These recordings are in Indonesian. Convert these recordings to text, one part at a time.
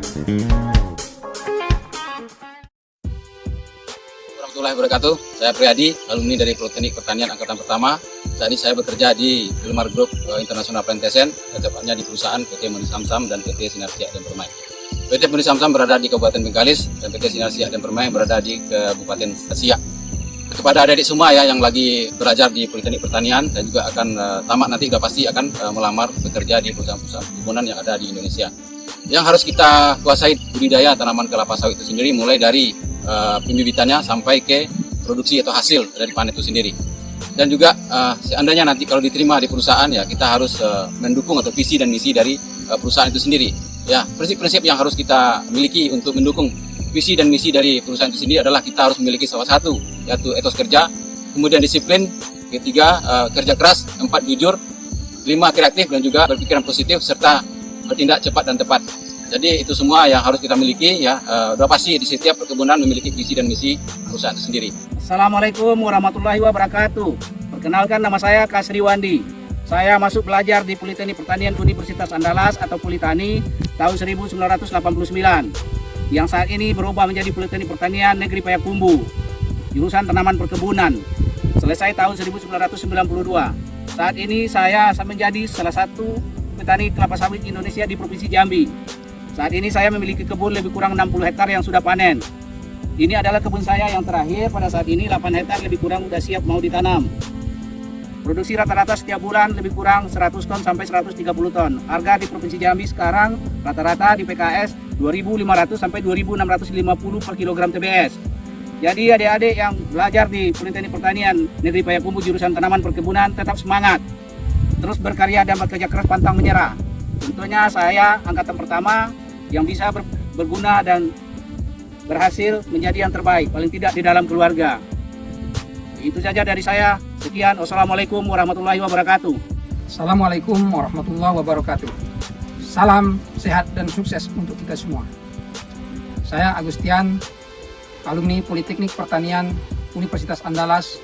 Warahmatullahi wabarakatuh. Saya Priyadi, alumni dari Politeknik Pertanian Angkatan Pertama. Saat ini saya bekerja di Wilmar Group International Plantation, tepatnya di perusahaan PT Muni Samsam dan PT Sinar Siak dan Permai. PT Muni Samsam berada di Kabupaten Bengkalis dan PT Sinar Siak dan Permai berada di Kabupaten Siak. Kepada adik-adik semua ya yang lagi belajar di Politeknik Pertanian dan juga akan tamat nanti sudah pasti akan melamar bekerja di perusahaan-perusahaan perkebunan yang ada di Indonesia. Yang harus kita kuasai budidaya tanaman kelapa sawit itu sendiri, mulai dari pembibitannya sampai ke produksi atau hasil dari panen itu sendiri. Dan juga seandainya nanti kalau diterima di perusahaan ya kita harus mendukung atau visi dan misi dari perusahaan itu sendiri. Ya, prinsip-prinsip yang harus kita miliki untuk mendukung visi dan misi dari perusahaan itu sendiri adalah kita harus memiliki salah satu, yaitu etos kerja, kemudian disiplin, ketiga kerja keras, 4 jujur, 5 kreatif dan juga berpikiran positif serta bertindak cepat dan tepat. Jadi itu semua yang harus kita miliki ya. Udah pasti di setiap perkebunan memiliki visi dan misi perusahaan itu sendiri. Assalamualaikum warahmatullahi wabarakatuh. Perkenalkan, nama saya Kasri Wandi. Saya masuk belajar di Politeknik Pertanian Universitas Andalas atau Politani tahun 1989. Yang saat ini berubah menjadi Politeknik Pertanian Negeri Payakumbuh, jurusan tanaman perkebunan. Selesai tahun 1992. Saat ini saya menjadi salah satu petani kelapa sawit Indonesia di Provinsi Jambi. Saat ini saya memiliki kebun lebih kurang 60 hektar yang sudah panen. Ini adalah kebun saya yang terakhir pada saat ini, 8 hektar lebih kurang sudah siap mau ditanam. Produksi rata-rata setiap bulan lebih kurang 100 ton sampai 130 ton. Harga di Provinsi Jambi sekarang rata-rata di PKS 2.500 sampai 2.650 per kilogram TBS. Jadi adik-adik yang belajar di Politeknik Pertanian Negeri Payakumbuh jurusan tanaman perkebunan tetap semangat. Terus berkarya dan bekerja keras, pantang menyerah. Tentunya saya angkatan pertama yang bisa berguna dan berhasil menjadi yang terbaik, paling tidak di dalam keluarga. Itu saja dari saya. Sekian. Wassalamualaikum warahmatullahi wabarakatuh. Assalamualaikum warahmatullahi wabarakatuh. Salam sehat dan sukses untuk kita semua. Saya Agustian, alumni Politeknik Pertanian Universitas Andalas,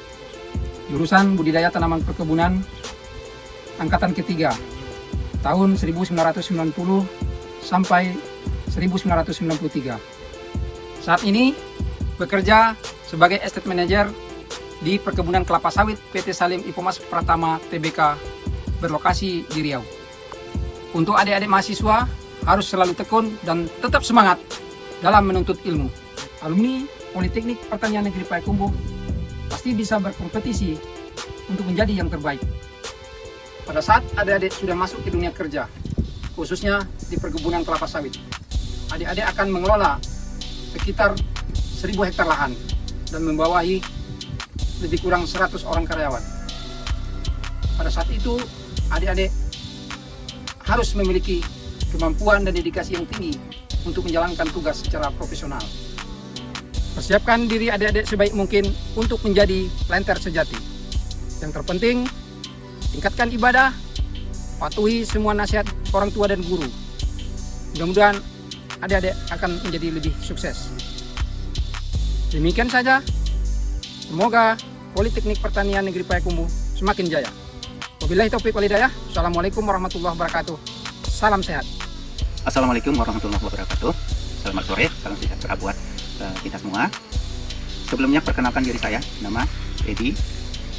jurusan Budidaya Tanaman Perkebunan, angkatan ketiga, tahun 1990 sampai 1993. Saat ini bekerja sebagai estate manager di perkebunan kelapa sawit PT Salim Ipomas Pratama Tbk berlokasi di Riau. Untuk adik-adik mahasiswa harus selalu tekun dan tetap semangat dalam menuntut ilmu. Alumni Politeknik Pertanian Negeri Payakumbuh pasti bisa berkompetisi untuk menjadi yang terbaik. Pada saat adik-adik sudah masuk ke dunia kerja, khususnya di perkebunan kelapa sawit, adik-adik akan mengelola sekitar 1.000 hektar lahan dan membawahi lebih kurang 100 orang karyawan. Pada saat itu, adik-adik harus memiliki kemampuan dan dedikasi yang tinggi untuk menjalankan tugas secara profesional. Persiapkan diri adik-adik sebaik mungkin untuk menjadi planter sejati. Yang terpenting, tingkatkan ibadah, patuhi semua nasihat orang tua dan guru. Mudah-mudahan adik-adik akan menjadi lebih sukses. Demikian saja. Semoga Politeknik Pertanian Negeri Payakumbuh semakin jaya. Wabillahi taufiq wal hidayah. Assalamualaikum warahmatullahi wabarakatuh. Salam sehat. Assalamualaikum warahmatullahi wabarakatuh. Selamat sore, salam sejahtera buat kita semua. Sebelumnya perkenalkan diri saya, nama Edi,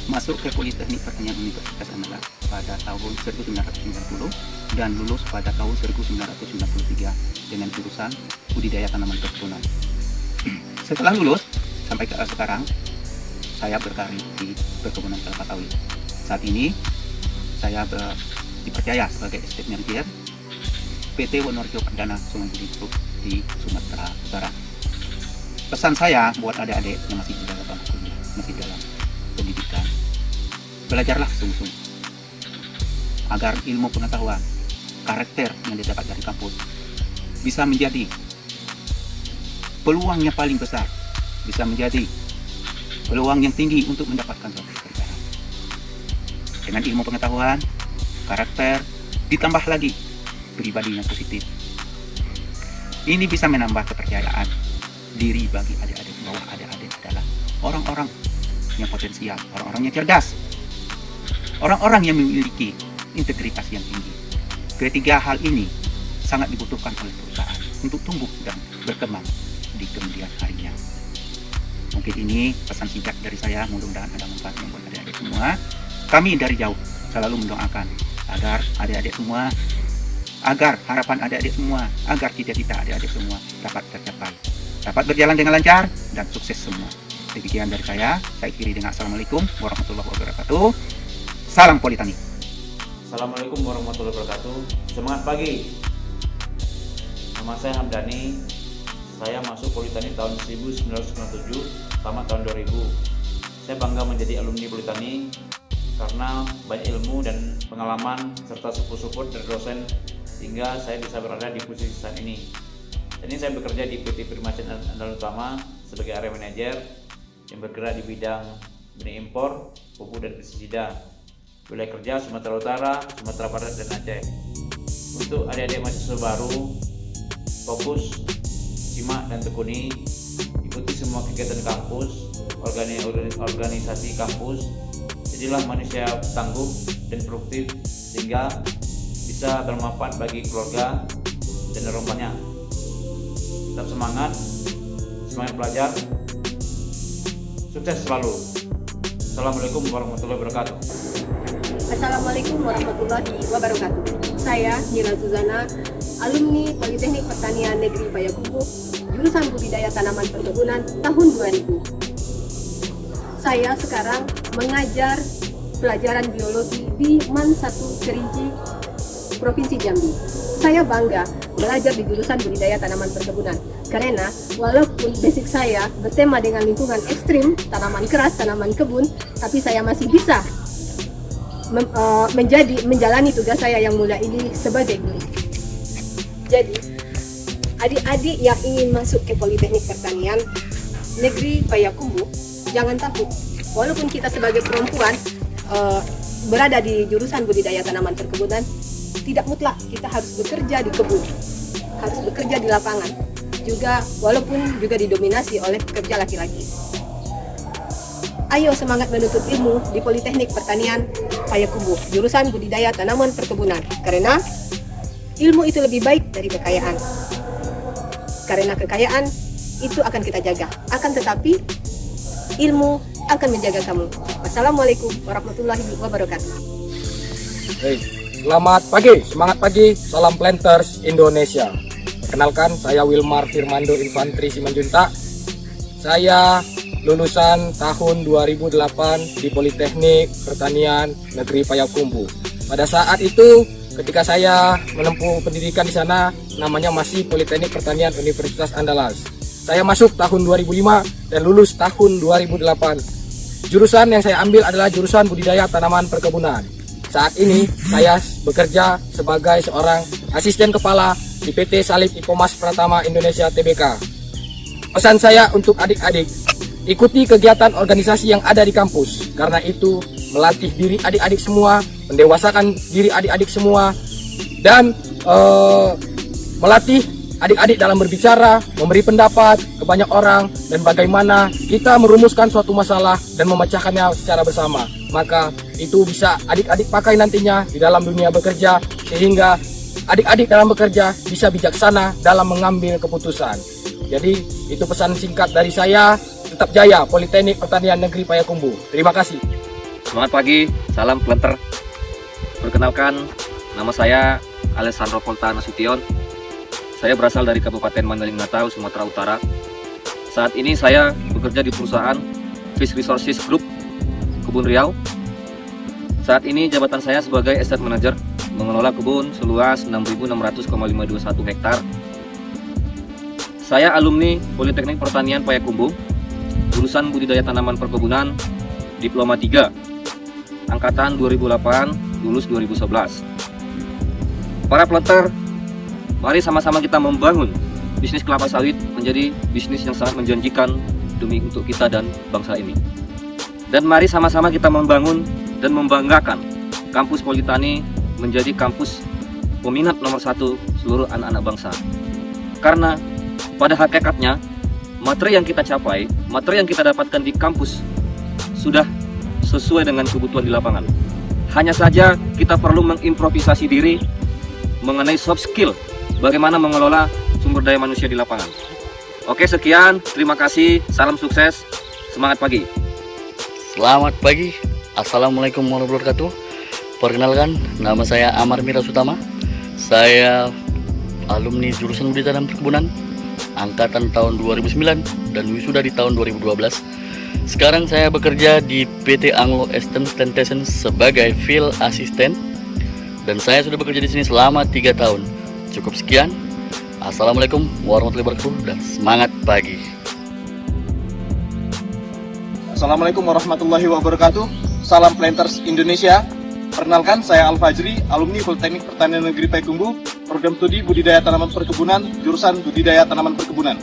masuk ke Politeknik Pertanian Universitas Andalas pada tahun 1990 dan lulus pada tahun 1993 dengan jurusan Budidaya Tanaman Perkebunan. Setelah lulus sampai ke sekarang, saya berkarir di perkebunan kelapa sawit. Saat ini saya dipercaya sebagai estate manager PT Wonorejo Perdana Sungai Budi Group di Sumatera Utara. Pesan saya buat adik-adik yang masih di dalam kuliah, masih dalam pendidikan, belajarlah sungguh-sungguh agar ilmu pengetahuan, karakter yang didapat dari kampus bisa menjadi peluangnya paling besar, bisa menjadi peluang yang tinggi untuk mendapatkan suatu pekerjaan. Dengan ilmu pengetahuan, karakter, ditambah lagi pribadi yang positif, ini bisa menambah kepercayaan diri bagi adik-adik bahwa adik-adik adalah orang-orang yang potensial, orang-orang yang cerdas, orang-orang yang memiliki integritas yang tinggi. Ketiga hal ini sangat dibutuhkan oleh perusahaan. untuk tumbuh dan berkembang di kemudian harinya. Mungkin ini pesan singkat dari saya, mudah-mudahan ada manfaatnya buat adik-adik semua. Kami dari jauh selalu mendoakan agar adik-adik semua, agar harapan adik-adik semua, agar cita-cita adik-adik semua dapat tercapai, dapat berjalan dengan lancar dan sukses semua. Demikian dari saya akhiri dengan Assalamualaikum warahmatullahi wabarakatuh. Salam Politani. Assalamualaikum warahmatullahi wabarakatuh. Semangat pagi. Nama saya Hamdani. Saya masuk Politani tahun 1997, tamat tahun 2000. Saya bangga menjadi alumni Politani karena banyak ilmu dan pengalaman serta support dari dosen sehingga saya bisa berada di posisi saat ini. Ini saya bekerja di PT Primasen Andalas Utama sebagai area manager yang bergerak di bidang benih impor, pupuk dan pestisida. Wilayah kerja Sumatera Utara, Sumatera Barat dan Aceh. Untuk adik-adik mahasiswa baru, fokus, simak dan tekuni, ikuti semua kegiatan kampus, organisasi kampus, jadilah manusia tangguh dan produktif sehingga bisa bermanfaat bagi keluarga dan rombongannya. Tetap semangat belajar, sukses selalu. Assalamualaikum warahmatullahi wabarakatuh. Assalamualaikum warahmatullahi wabarakatuh. Saya Nila Zuzana, alumni Politeknik Pertanian Negeri Payakumbuh, jurusan Budidaya Tanaman Perkebunan tahun 2000. Saya sekarang mengajar pelajaran biologi di MAN 1 Kerinci, Provinsi Jambi. Saya bangga belajar di jurusan Budidaya Tanaman Perkebunan karena walaupun basic saya bertema dengan lingkungan ekstrim, tanaman keras, tanaman kebun, tapi saya masih bisa menjalani tugas saya yang mulia ini sebagai guru. Jadi, adik-adik yang ingin masuk ke Politeknik Pertanian Negeri Payakumbuh, jangan takut. Walaupun kita sebagai perempuan berada di jurusan budidaya tanaman perkebunan, tidak mutlak kita harus bekerja di kebun, harus bekerja di lapangan. Juga walaupun juga didominasi oleh pekerja laki-laki. Ayo semangat menuntut ilmu di Politeknik Pertanian Payakumbuh, jurusan budidaya tanaman perkebunan. Karena ilmu itu lebih baik dari kekayaan. Karena kekayaan itu akan kita jaga. Akan tetapi ilmu akan menjaga kamu. Wassalamualaikum warahmatullahi wabarakatuh. Hey, selamat pagi, semangat pagi, salam Planters Indonesia. Perkenalkan, saya Wilmar Firmando Infantri Simanjuntak. Saya lulusan tahun 2008 di Politeknik Pertanian Negeri Payakumbuh. Pada saat itu, ketika saya menempuh pendidikan di sana, namanya masih Politeknik Pertanian Universitas Andalas. Saya masuk tahun 2005 dan lulus tahun 2008. Jurusan yang saya ambil adalah jurusan budidaya tanaman perkebunan. Saat ini saya bekerja sebagai seorang asisten kepala di PT Salib Ipomas Pratama Indonesia Tbk. Pesan saya untuk adik-adik, ikuti kegiatan organisasi yang ada di kampus. Karena itu melatih diri adik-adik semua, mendewasakan diri adik-adik semua, dan melatih adik-adik dalam berbicara, memberi pendapat ke banyak orang, dan bagaimana kita merumuskan suatu masalah dan memecahkannya secara bersama. Maka itu bisa adik-adik pakai nantinya di dalam dunia bekerja, sehingga adik-adik dalam bekerja bisa bijaksana dalam mengambil keputusan. Jadi itu pesan singkat dari saya. Tetap jaya Politeknik Pertanian Negeri Payakumbuh. Terima kasih. Selamat pagi, salam planter. Perkenalkan, nama saya Alessandro Volta Nasution. Saya berasal dari Kabupaten Mandailing Natal, Sumatera Utara. Saat ini saya bekerja di perusahaan Fish Resources Group, Kebun Riau. Saat ini jabatan saya sebagai Estate Manager, mengelola kebun seluas 6.600,521 hektar. Saya alumni Politeknik Pertanian Payakumbuh, jurusan budidaya tanaman perkebunan, Diploma 3, angkatan 2008, lulus 2011. Para planter, mari sama-sama kita membangun bisnis kelapa sawit menjadi bisnis yang sangat menjanjikan demi untuk kita dan bangsa ini. Dan mari sama-sama kita membangun dan membanggakan kampus Politani menjadi kampus peminat nomor 1 seluruh anak-anak bangsa. Karena pada hakikatnya, materi yang kita capai, materi yang kita dapatkan di kampus sudah sesuai dengan kebutuhan di lapangan. Hanya saja kita perlu mengimprovisasi diri mengenai soft skill, bagaimana mengelola sumber daya manusia di lapangan. Oke, sekian. Terima kasih. Salam sukses. Semangat pagi. Selamat pagi. Assalamualaikum warahmatullahi wabarakatuh. Perkenalkan, nama saya Amar Miras Utama. Saya alumni jurusan Budidaya dan Perkebunan angkatan tahun 2009 dan wisuda di tahun 2012. Sekarang saya bekerja di PT Anglo Eastern Plantation sebagai field assistant dan saya sudah bekerja di sini selama 3 tahun. Cukup sekian. Assalamualaikum warahmatullahi wabarakatuh dan semangat pagi. Assalamualaikum warahmatullahi wabarakatuh. Salam Planters Indonesia. Perkenalkan, saya Al-Fajri, alumni Politeknik Pertanian Negeri Payakumbuh, program studi Budidaya Tanaman Perkebunan, jurusan Budidaya Tanaman Perkebunan.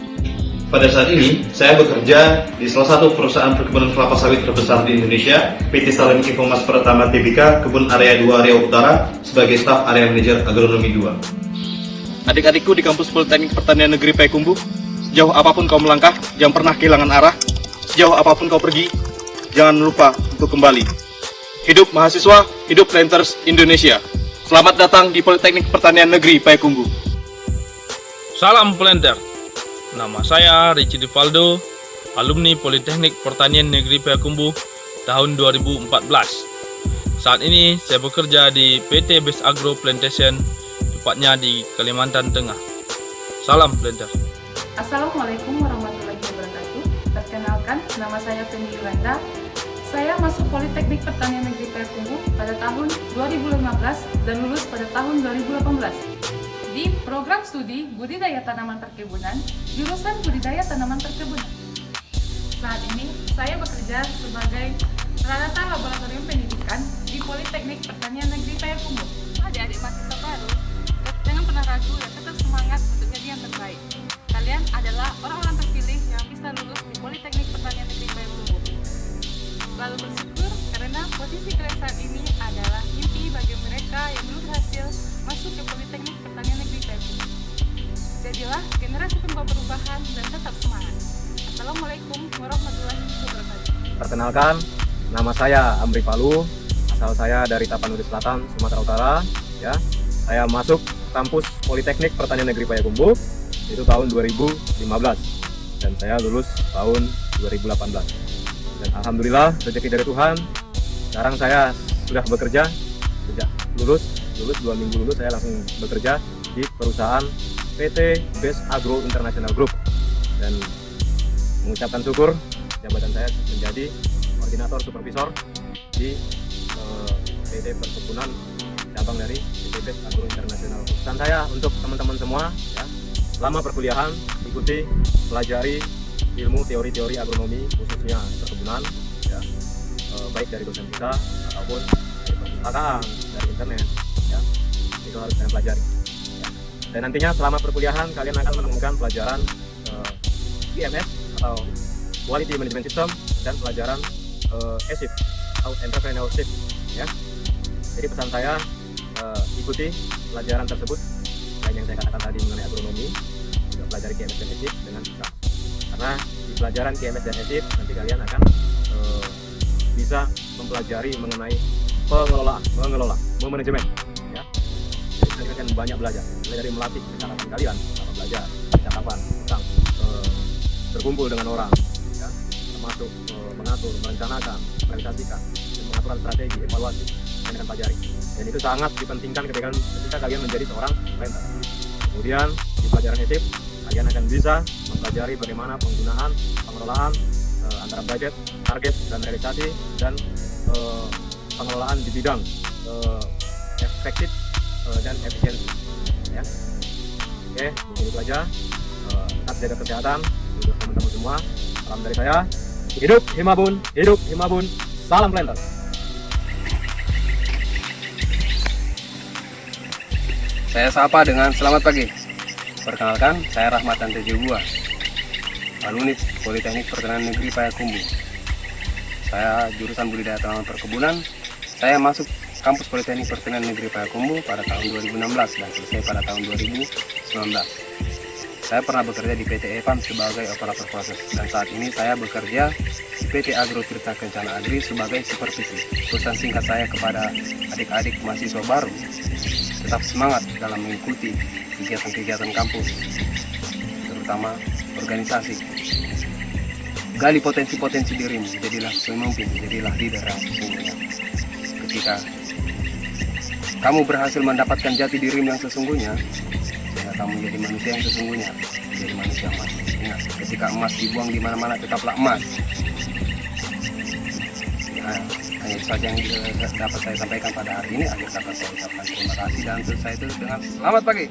Pada saat ini, saya bekerja di salah satu perusahaan perkebunan kelapa sawit terbesar di Indonesia, PT Salim Infomas Pratama Tbk, Kebun Area 2 Riau Utara, sebagai staf area manajer agronomi 2. Adik-adikku di kampus Politeknik Pertanian Negeri Payakumbuh, sejauh apapun kau melangkah, jangan pernah kehilangan arah. Sejauh apapun kau pergi, jangan lupa untuk kembali. Hidup mahasiswa, hidup Planters Indonesia. Selamat datang di Politeknik Pertanian Negeri Payakumbuh. Salam Planter. Nama saya Richie Divaldo, alumni Politeknik Pertanian Negeri Payakumbuh tahun 2014. Saat ini saya bekerja di PT Best Agro Plantation, tepatnya di Kalimantan Tengah. Salam Planter. Assalamualaikum warahmatullahi wabarakatuh. Perkenalkan, nama saya Fendi Yolanda. Saya masuk Politeknik Pertanian Negeri Payakumbuh pada tahun 2015 dan lulus pada tahun 2018. Di program studi Budidaya Tanaman Perkebunan, jurusan Budidaya Tanaman Perkebunan. Saat ini, saya bekerja sebagai perawat laboratorium pendidikan di Politeknik Pertanian Negeri Payakumbuh. Adik-adik mahasiswa baru, jangan pernah ragu dan tetap semangat untuk jadi yang terbaik. Kalian adalah orang-orang terpilih yang bisa lulus di Politeknik Pertanian Negeri Payakumbuh. Selalu bersyukur karena posisi kalian saat ini adalah mimpi bagi mereka yang belum berhasil masuk ke Politeknik Pertanian Negeri Payakumbuh. Jadilah generasi pembawa perubahan dan tetap semangat. Assalamualaikum warahmatullahi wabarakatuh. Perkenalkan, nama saya Amri Palu, asal saya dari Tapanuli Selatan, Sumatera Utara. Ya, saya masuk kampus Politeknik Pertanian Negeri Payakumbuh itu tahun 2015 dan saya lulus tahun 2018. Dan alhamdulillah rezeki dari Tuhan. Sekarang saya sudah bekerja sejak lulus 2 minggu lulus saya langsung bekerja di perusahaan PT Best Agro International Group dan mengucapkan syukur jabatan saya menjadi koordinator supervisor di PT Perkebunan cabang dari PT Best Agro International Group. Pesan saya untuk teman-teman semua ya, selama perkuliahan ikuti pelajari ilmu teori-teori agronomi khususnya perkebunan ya, baik dari dosen kita ataupun dari perpustakaan, dari internet ya, itu harus kalian pelajari ya. Dan nantinya selama perkuliahan kalian akan menemukan pelajaran QMS atau Quality Management System dan pelajaran ESIP atau Entrepreneurship ya. Jadi pesan saya ikuti pelajaran tersebut selain yang saya katakan tadi mengenai agronomi, juga pelajari QMS dan ESIP dengan bisa. Karena di pelajaran QMS dan ESIP nanti kalian akan bisa mempelajari mengenai mengelola, manajemen ya. Jadi kalian akan banyak belajar, mulai dari melatih kecakapan kalian, apa belajar kecakapan tentang berkumpul dengan orang ya, termasuk mengatur, merencanakan, merealisasikan dan mengaturkan strategi, evaluasi yang akan pelajari. Dan itu sangat dipentingkan ketika kalian menjadi seorang planter. Kemudian di pelajaran ESIP kalian akan bisa mempelajari bagaimana penggunaan, pengelolaan antara budget, target, dan realisasi dan pengelolaan di bidang efektif dan efisiensi ya. Oke, begitu aja. Tetap jaga kesehatan untuk teman-teman semua. Salam dari saya. Hidup Himabun, salam Planters. Saya sapa dengan selamat pagi. Perkenalkan, saya Rahmatan Tejubua, alumni Politeknik Pertanian Negeri Payakumbuh. Saya jurusan Budidaya Tanaman Perkebunan. Saya masuk kampus Politeknik Pertanian Negeri Payakumbuh pada tahun 2016 dan selesai pada tahun 2019. Saya pernah bekerja di PT EPAM sebagai operator proses dan saat ini saya bekerja di PT Agro Tirta Kencana Agri sebagai supervisi. Pesan singkat saya kepada adik-adik mahasiswa baru, tetap semangat dalam mengikuti kegiatan-kegiatan kampus. terutama organisasi. Gali potensi-potensi dirimu, jadilah pemimpin, jadilah leader yang sesungguhnya. Ketika kamu berhasil mendapatkan jati dirimu yang sesungguhnya, ya kamu jadi manusia yang sesungguhnya, jadi manusia emas. Ingat, ketika emas dibuang di mana-mana tetaplah emas. Ya, hanya itu saja yang dapat saya sampaikan pada hari ini. Akhir kata saya ucapkan terima kasih dan selesai itu dengan selamat pagi.